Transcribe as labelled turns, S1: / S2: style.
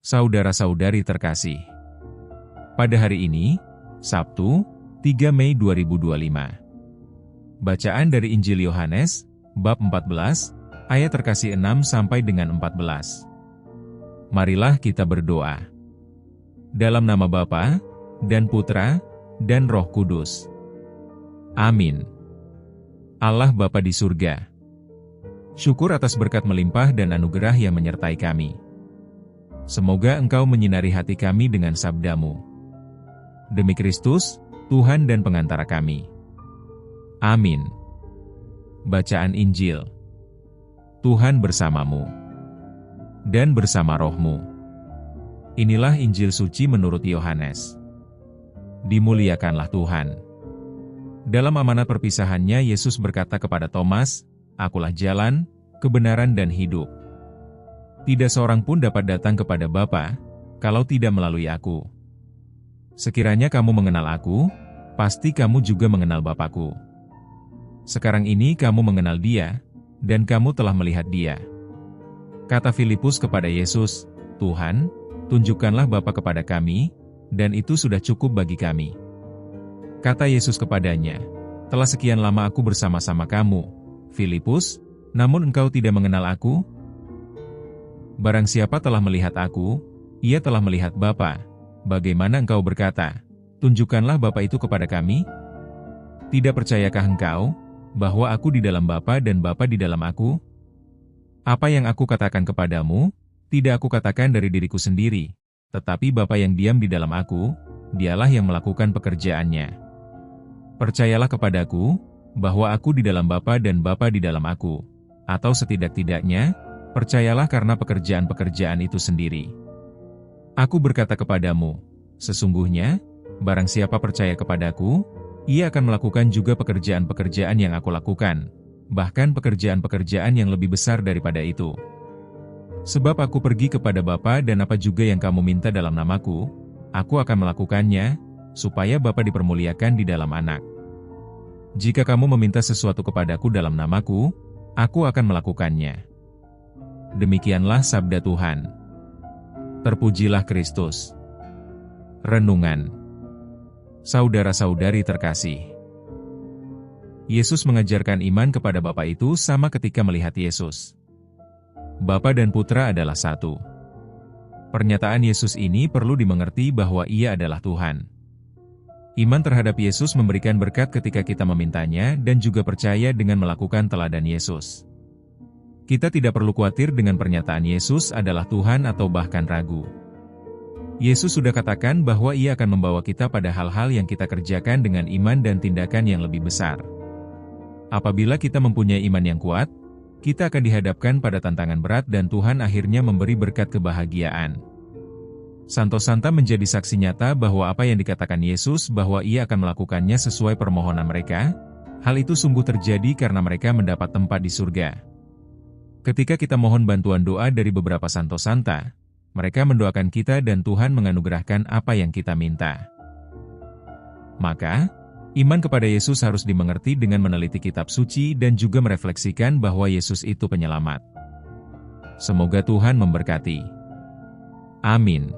S1: Saudara-saudari terkasih, pada hari ini, Sabtu, 3 Mei 2025. Bacaan dari Injil Yohanes, bab 14, ayat terkasih 6 sampai dengan 14. Marilah kita berdoa. Dalam nama Bapa, dan Putra, dan Roh Kudus. Amin. Allah Bapa di surga, syukur atas berkat melimpah dan anugerah yang menyertai kami. Semoga Engkau menyinari hati kami dengan sabda-Mu. Demi Kristus, Tuhan dan pengantara kami. Amin. Bacaan Injil. Tuhan bersamamu dan bersama rohmu. Inilah Injil suci menurut Yohanes. Dimuliakanlah Tuhan. Dalam amanat perpisahannya, Yesus berkata kepada Thomas, "Akulah jalan, kebenaran dan hidup. Tidak seorang pun dapat datang kepada Bapa, kalau tidak melalui aku. Sekiranya kamu mengenal aku, pasti kamu juga mengenal Bapa-Ku. Sekarang ini kamu mengenal Dia, dan kamu telah melihat Dia." Kata Filipus kepada Yesus, "Tuhan, tunjukkanlah Bapa kepada kami, dan itu sudah cukup bagi kami." Kata Yesus kepadanya, "Telah sekian lama aku bersama-sama kamu, Filipus, namun engkau tidak mengenal aku? Barang siapa telah melihat aku, ia telah melihat Bapa. Bagaimana engkau berkata, 'Tunjukkanlah Bapa itu kepada kami'? Tidak percayakah engkau, bahwa aku di dalam Bapa dan Bapa di dalam aku? Apa yang aku katakan kepadamu, tidak aku katakan dari diriku sendiri, tetapi Bapa yang diam di dalam aku, Dialah yang melakukan pekerjaannya. Percayalah kepadaku, bahwa aku di dalam Bapa dan Bapa di dalam aku, atau setidak-tidaknya, percayalah karena pekerjaan-pekerjaan itu sendiri. Aku berkata kepadamu, sesungguhnya, barang siapa percaya kepadaku, ia akan melakukan juga pekerjaan-pekerjaan yang aku lakukan, bahkan pekerjaan-pekerjaan yang lebih besar daripada itu. Sebab aku pergi kepada Bapa dan apa juga yang kamu minta dalam namaku, aku akan melakukannya, supaya Bapa dipermuliakan di dalam Anak. Jika kamu meminta sesuatu kepadaku dalam namaku, aku akan melakukannya." Demikianlah sabda Tuhan. Terpujilah Kristus. Renungan. Saudara-saudari terkasih, Yesus mengajarkan iman kepada Bapa itu sama ketika melihat Yesus. Bapa dan Putra adalah satu. Pernyataan Yesus ini perlu dimengerti bahwa Ia adalah Tuhan. Iman terhadap Yesus memberikan berkat ketika kita memintanya dan juga percaya dengan melakukan teladan Yesus. Kita tidak perlu khawatir dengan pernyataan Yesus adalah Tuhan atau bahkan ragu. Yesus sudah katakan bahwa Ia akan membawa kita pada hal-hal yang kita kerjakan dengan iman dan tindakan yang lebih besar. Apabila kita mempunyai iman yang kuat, kita akan dihadapkan pada tantangan berat dan Tuhan akhirnya memberi berkat kebahagiaan. Santo Santa menjadi saksi nyata bahwa apa yang dikatakan Yesus bahwa Ia akan melakukannya sesuai permohonan mereka, hal itu sungguh terjadi karena mereka mendapat tempat di surga. Ketika kita mohon bantuan doa dari beberapa Santo Santa, mereka mendoakan kita dan Tuhan menganugerahkan apa yang kita minta. Maka, iman kepada Yesus harus dimengerti dengan meneliti kitab suci dan juga merefleksikan bahwa Yesus itu penyelamat. Semoga Tuhan memberkati. Amin.